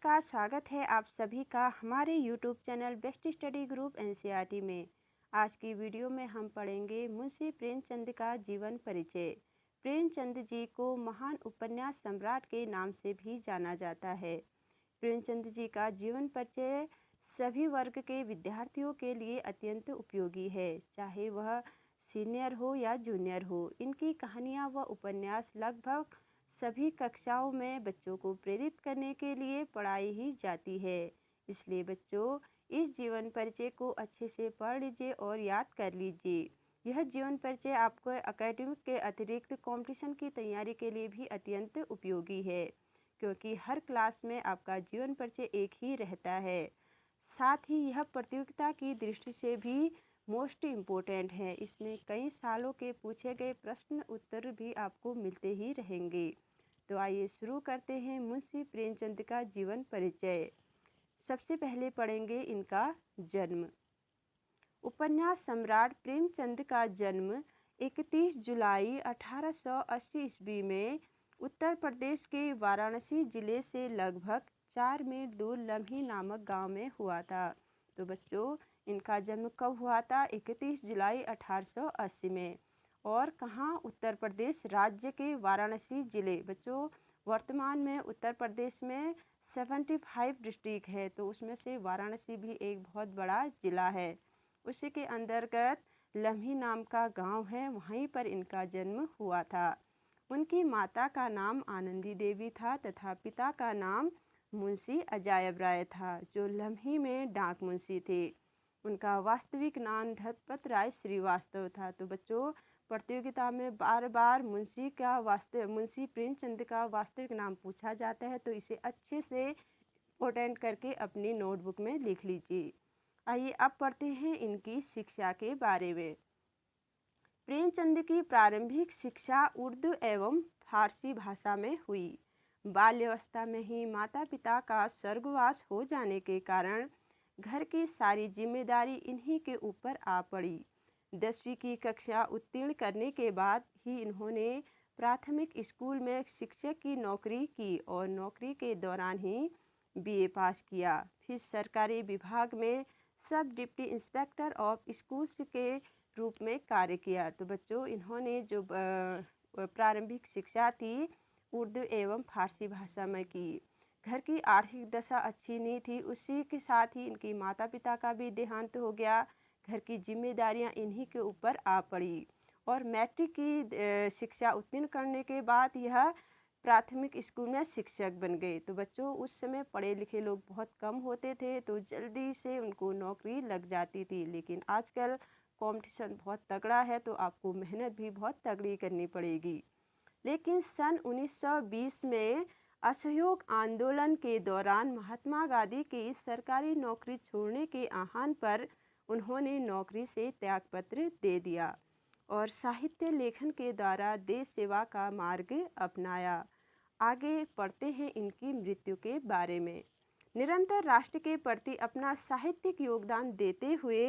नमस्कार, स्वागत है आप सभी का हमारे YouTube channel best study group NCERT में। आज की वीडियो में हम पढ़ेंगे मुंशी प्रेमचंद का जीवन परिचय। प्रेमचंद जी को महान उपन्यास सम्राट के नाम से भी जाना जाता है। प्रेमचंद जी का जीवन परिचय सभी वर्ग के विद्यार्थियों के लिए अत्यंत उपयोगी है, चाहे वह सीनियर हो या जूनियर हो। इनकी कहानियाँ व उपन्यास लगभग सभी कक्षाओं में बच्चों को प्रेरित करने के लिए पढ़ाई ही जाती है। इसलिए बच्चों इस जीवन परिचय को अच्छे से पढ़ लीजिए और याद कर लीजिए। यह जीवन परिचय आपको एकेडमिक के अतिरिक्त कंपटीशन की तैयारी के लिए भी अत्यंत उपयोगी है, क्योंकि हर क्लास में आपका जीवन परिचय एक ही रहता है। साथ ही यह प्रतियोगिता की दृष्टि से भी मोस्ट इम्पोर्टेंट है। इसमें कई सालों के पूछे गए प्रश्न उत्तर भी आपको मिलते ही रहेंगे। तो आइए शुरू करते हैं मुंशी प्रेमचंद का जीवन परिचय। सबसे पहले पढ़ेंगे इनका जन्म। उपन्यास सम्राट प्रेमचंद का जन्म 31 जुलाई 1880 ईस्वी में उत्तर प्रदेश के वाराणसी जिले से लगभग 4 मील दूर लम्ही नामक गांव में हुआ था। तो बच्चों इनका जन्म कब हुआ था? 31 जुलाई 1880 में। और कहाँ? उत्तर प्रदेश राज्य के वाराणसी जिले। बच्चों वर्तमान में उत्तर प्रदेश में 75 डिस्ट्रिक्ट है, तो उसमें से वाराणसी भी एक बहुत बड़ा ज़िला है। उसी के अंतर्गत लम्ही नाम का गांव है, वहीं पर इनका जन्म हुआ था। उनकी माता का नाम आनंदी देवी था तथा पिता का नाम मुंशी अजायब राय था, जो लम्ही में डाक मुंशी थे। उनका वास्तविक नाम धनपत राय श्रीवास्तव था। तो बच्चों प्रतियोगिता में बार बार मुंशी प्रेमचंद का वास्तविक नाम पूछा जाता है, तो इसे अच्छे से इम्पोर्टेंट करके अपनी नोटबुक में लिख लीजिए। आइए अब पढ़ते हैं इनकी शिक्षा के बारे में। प्रेमचंद की प्रारंभिक शिक्षा उर्दू एवं फारसी भाषा में हुई। बाल्यावस्था में ही माता पिता का स्वर्गवास हो जाने के कारण घर की सारी जिम्मेदारी इन्हीं के ऊपर आ पड़ी। 10वीं की कक्षा उत्तीर्ण करने के बाद ही इन्होंने प्राथमिक स्कूल में शिक्षक की नौकरी की और नौकरी के दौरान ही बीए पास किया। फिर सरकारी विभाग में सब डिप्टी इंस्पेक्टर ऑफ स्कूल्स के रूप में कार्य किया। तो बच्चों इन्होंने जो प्रारंभिक शिक्षा थी उर्दू एवं फारसी भाषा में की। घर की आर्थिक दशा अच्छी नहीं थी, उसी के साथ ही इनकी माता पिता का भी देहांत हो गया। घर की जिम्मेदारियां इन्हीं के ऊपर आ पड़ी और मैट्रिक की शिक्षा उत्तीर्ण करने के बाद यह प्राथमिक स्कूल में शिक्षक बन गए। तो बच्चों उस समय पढ़े लिखे लोग बहुत कम होते थे, तो जल्दी से उनको नौकरी लग जाती थी। लेकिन आजकल कंपटीशन बहुत तगड़ा है, तो आपको मेहनत भी बहुत तगड़ी करनी पड़ेगी। लेकिन सन 1920 में असहयोग आंदोलन के दौरान महात्मा गांधी की सरकारी नौकरी छोड़ने के आह्वान पर उन्होंने नौकरी से त्यागपत्र दे दिया और साहित्य लेखन के द्वारा देश सेवा का मार्ग अपनाया। आगे पढ़ते हैं इनकी मृत्यु के बारे में। निरंतर राष्ट्र के प्रति अपना साहित्यिक योगदान देते हुए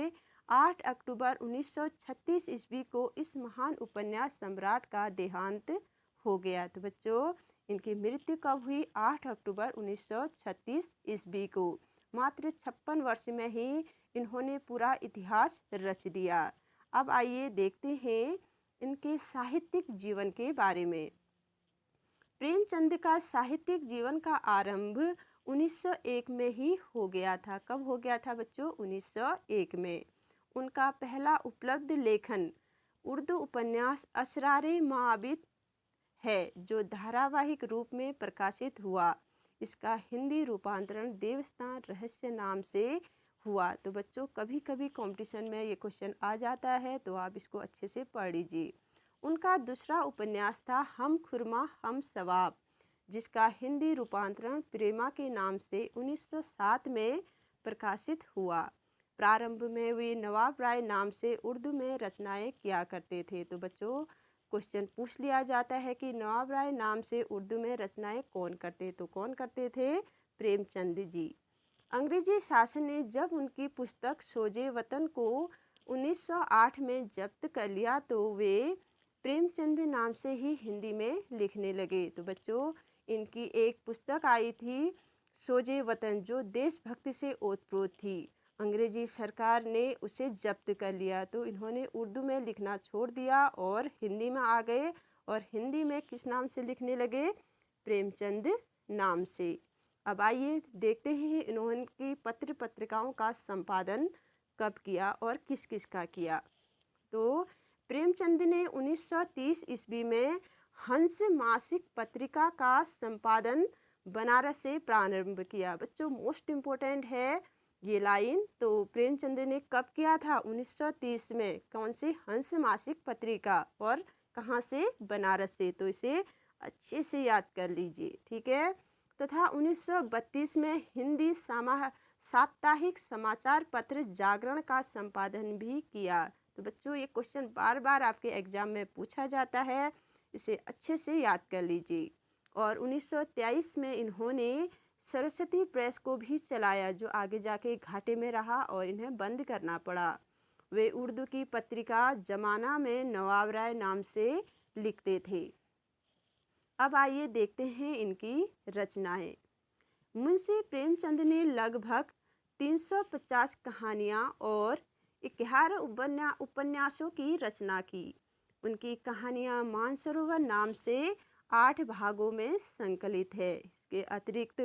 8 अक्टूबर 1936 ईस्वी को इस महान उपन्यास सम्राट का देहांत हो गया। तो बच्चों इनकी मृत्यु कब हुई? 8 अक्टूबर 1936 ईस्वी को। मात्र 56 वर्ष में ही इन्होंने पूरा इतिहास रच दिया। अब आइए देखते हैं इनके साहित्यिक जीवन के बारे में। प्रेमचंद का साहित्यिक जीवन का आरंभ 1901 में ही हो गया था। कब हो गया था बच्चों? 1901 में। उनका पहला उपलब्ध लेखन उर्दू उपन्यास असरारे माबिद है, जो धारावाहिक रूप में प्रकाशित हुआ। इसका हिंदी रूपांतरण देवस्थान रहस्य नाम से हुआ। तो बच्चों कभी कभी कंपटीशन में ये क्वेश्चन आ जाता है, तो आप इसको अच्छे से पढ़ लीजिए। उनका दूसरा उपन्यास था हम खुरमा हम सवाब, जिसका हिंदी रूपांतरण प्रेमा के नाम से 1907 में प्रकाशित हुआ। प्रारंभ में वे नवाब राय नाम से उर्दू में रचनाएं किया करते थे। तो बच्चों क्वेश्चन पूछ लिया जाता है कि नवाब राय नाम से उर्दू में रचनाएं कौन करते? तो कौन करते थे? प्रेमचंद जी। अंग्रेजी शासन ने जब उनकी पुस्तक सोजे वतन को 1908 में जब्त कर लिया, तो वे प्रेमचंद नाम से ही हिंदी में लिखने लगे। तो बच्चों इनकी एक पुस्तक आई थी सोजे वतन जो देशभक्ति से ओतप्रोत थी। अंग्रेजी सरकार ने उसे जब्त कर लिया तो इन्होंने उर्दू में लिखना छोड़ दिया और हिंदी में आ गए। और हिंदी में किस नाम से लिखने लगे? प्रेमचंद नाम से। अब आइए देखते हैं इन्होंने पत्र पत्रिकाओं का संपादन कब किया और किस किस का किया। तो प्रेमचंद ने 1930 ईस्वी में हंस मासिक पत्रिका का संपादन बनारस से प्रारंभ किया। बच्चों मोस्ट इम्पोर्टेंट है ये लाइन। तो प्रेमचंद ने कब किया था? 1930 में। कौन सी? हंस मासिक पत्रिका। और कहाँ से? बनारस से। तो इसे अच्छे से याद कर लीजिए, ठीक है। तथा 1932 में हिंदी साप्ताहिक समाचार पत्र जागरण का संपादन भी किया। तो बच्चों ये क्वेश्चन बार बार आपके एग्जाम में पूछा जाता है, इसे अच्छे से याद कर लीजिए। और 1923 में इन्होंने सरस्वती प्रेस को भी चलाया जो आगे जाके घाटे में रहा और इन्हें बंद करना पड़ा। वे उर्दू की पत्रिका जमाना में नवाब राय नाम से लिखते थे। अब आइए देखते हैं इनकी रचनाएं। मुंशी प्रेमचंद ने लगभग 350 कहानियाँ और 11 उपन्यासों की रचना की। उनकी कहानियाँ मानसरोवर नाम से 8 भागों में संकलित है। इसके अतिरिक्त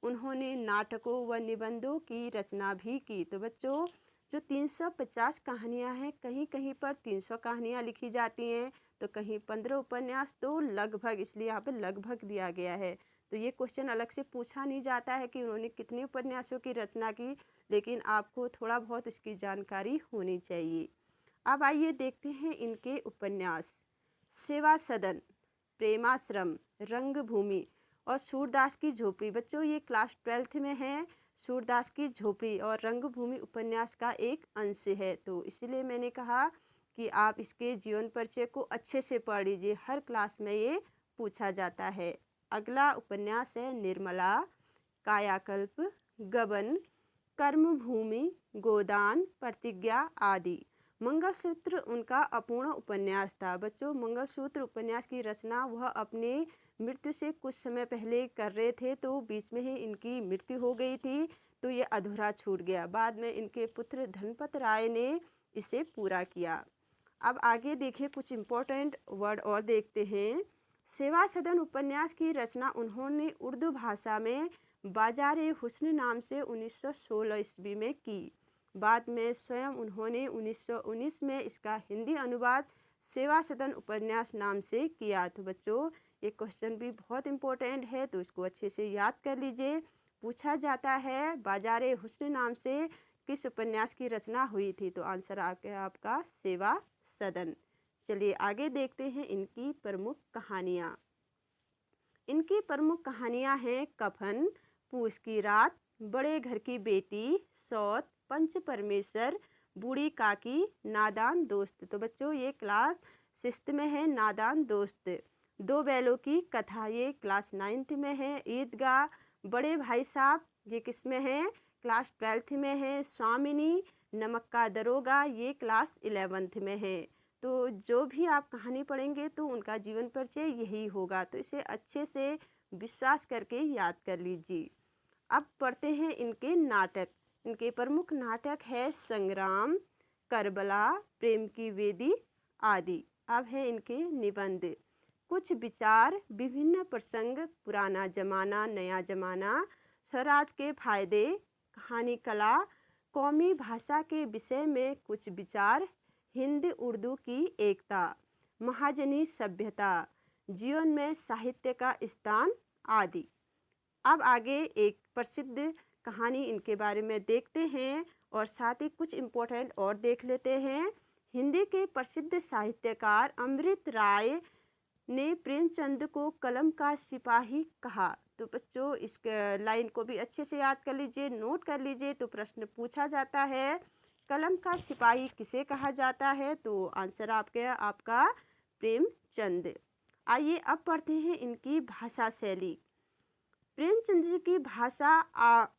उन्होंने नाटकों व निबंधों की रचना भी की। तो बच्चों जो 350 कहानियाँ हैं, कहीं कहीं पर 300 कहानियाँ लिखी जाती हैं तो कहीं 15 उपन्यास, तो लगभग, इसलिए यहाँ पर लगभग दिया गया है। तो ये क्वेश्चन अलग से पूछा नहीं जाता है कि उन्होंने कितने उपन्यासों की रचना की, लेकिन आपको थोड़ा बहुत इसकी जानकारी होनी चाहिए। अब आइए देखते हैं इनके उपन्यास। सेवा सदन, प्रेमाश्रम, रंगभूमि और सूरदास की झोपड़ी। बच्चों ये क्लास 12th में है। सूरदास की झोपड़ी और रंगभूमि उपन्यास का एक अंश है। तो इसलिए मैंने कहा कि आप इसके जीवन परिचय को अच्छे से पढ़ लीजिए, हर क्लास में ये पूछा जाता है। अगला उपन्यास है निर्मला, कायाकल्प, गबन, कर्मभूमि, गोदान, प्रतिज्ञा आदि। मंगलसूत्र उनका अपूर्ण उपन्यास था। बच्चों मंगलसूत्र उपन्यास की रचना वह अपने मृत्यु से कुछ समय पहले कर रहे थे, तो बीच में ही इनकी मृत्यु हो गई थी तो ये अधूरा छूट गया। बाद में इनके पुत्र धनपत राय ने इसे पूरा किया। अब आगे देखिए कुछ इम्पोर्टेंट वर्ड और देखते हैं। सेवा सदन उपन्यास की रचना उन्होंने उर्दू भाषा में बाजारे हुस्न नाम से 1916 ईस्वी में की। बाद में स्वयं उन्होंने 1919 में इसका हिंदी अनुवाद सेवा सदन उपन्यास नाम से किया। तो बच्चों ये क्वेश्चन भी बहुत इम्पोर्टेंट है, तो इसको अच्छे से याद कर लीजिए। पूछा जाता है बाजारे हुस्न नाम से किस उपन्यास की रचना हुई थी, तो आंसर आ गया आपका सेवा सदन। चलिए आगे देखते हैं इनकी प्रमुख कहानियाँ। इनकी प्रमुख कहानियाँ हैं कफन, पूस की रात, बड़े घर की बेटी, सौत, पंच परमेश्वर, बूढ़ी काकी, नादान दोस्त। तो बच्चों ये क्लास 6th में है। नादान दोस्त। दो बैलों की कथा, ये क्लास 9th में है। ईदगाह, बड़े भाई साहब, ये किस में है? क्लास 12th में है। स्वामिनी, नमक का दरोगा, ये क्लास 11th में है। तो जो भी आप कहानी पढ़ेंगे तो उनका जीवन परिचय यही होगा, तो इसे अच्छे से विश्वास करके याद कर लीजिए। अब पढ़ते हैं इनके नाटक। इनके प्रमुख नाटक है संग्राम, करबला, प्रेम की वेदी आदि। अब है इनके निबंध। कुछ विचार, विभिन्न प्रसंग, पुराना जमाना, नया जमाना, स्वराज के फायदे, कहानी कला, कौमी भाषा के विषय में कुछ विचार, हिंदी उर्दू की एकता, महाजनी सभ्यता, जीवन में साहित्य का स्थान आदि। अब आगे एक प्रसिद्ध कहानी इनके बारे में देखते हैं और साथ ही कुछ इम्पोर्टेंट और देख लेते हैं। हिंदी के प्रसिद्ध साहित्यकार अमृत राय ने प्रेमचंद को कलम का सिपाही कहा। तो बच्चों इस लाइन को भी अच्छे से याद कर लीजिए, नोट कर लीजिए, तो प्रश्न पूछा जाता है कलम का सिपाही किसे कहा जाता है, तो आंसर आपका प्रेमचंद। आइए अब पढ़ते हैं इनकी भाषा शैली। प्रेमचंद जी की भाषा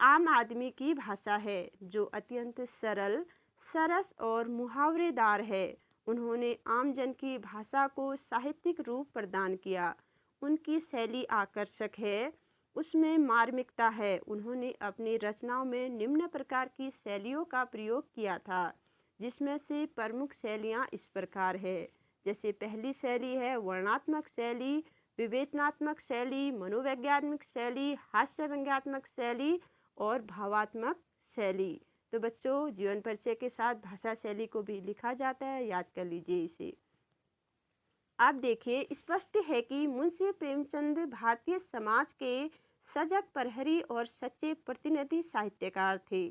आम आदमी की भाषा है जो अत्यंत सरल, सरस और मुहावरेदार है। उन्होंने आमजन की भाषा को साहित्यिक रूप प्रदान किया। उनकी शैली आकर्षक है। उसमें मार्मिकता है। उन्होंने अपनी रचनाओं में निम्न प्रकार की शैलियों का प्रयोग किया था, जिसमें से प्रमुख शैलियाँ इस प्रकार है। जैसे पहली शैली है वर्णनात्मक शैली, विवेचनात्मक शैली, मनोवैज्ञानिक शैली, हास्य व्यंग्यात्मक शैली और भावात्मक शैली। तो बच्चों, जीवन परिचय के साथ भाषा शैली को भी लिखा जाता है, याद कर लीजिए इसे। आप देखिए, स्पष्ट है कि मुंशी प्रेमचंद भारतीय समाज के सजग प्रहरी और सच्चे प्रतिनिधि साहित्यकार थे।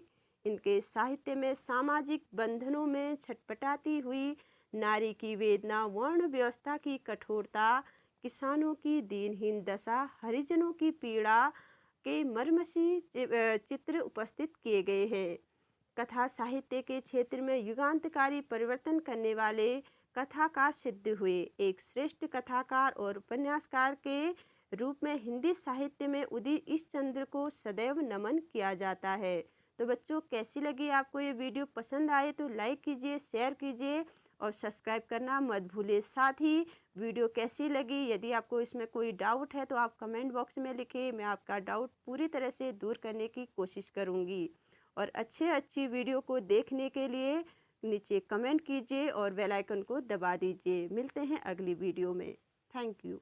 इनके साहित्य में सामाजिक बंधनों में छटपटाती हुई नारी की वेदना, वर्ण व्यवस्था की कठोरता, किसानों की दीनहीन दशा, हरिजनों की पीड़ा के मर्मसी चित्र उपस्थित किए गए हैं। कथा साहित्य के क्षेत्र में युगांतकारी परिवर्तन करने वाले कथाकार सिद्ध हुए। एक श्रेष्ठ कथाकार और उपन्यासकार के रूप में हिंदी साहित्य में उदित इस चंद्र को सदैव नमन किया जाता है। तो बच्चों, कैसी लगी आपको ये वीडियो? पसंद आए तो लाइक कीजिए, शेयर कीजिए और सब्सक्राइब करना मत भूलिए। साथ ही वीडियो कैसी लगी, यदि आपको इसमें कोई डाउट है तो आप कमेंट बॉक्स में लिखिए। मैं आपका डाउट पूरी तरह से दूर करने की कोशिश करूँगी। और अच्छी वीडियो को देखने के लिए नीचे कमेंट कीजिए और बेल आइकन को दबा दीजिए। मिलते हैं अगली वीडियो में। Thank you.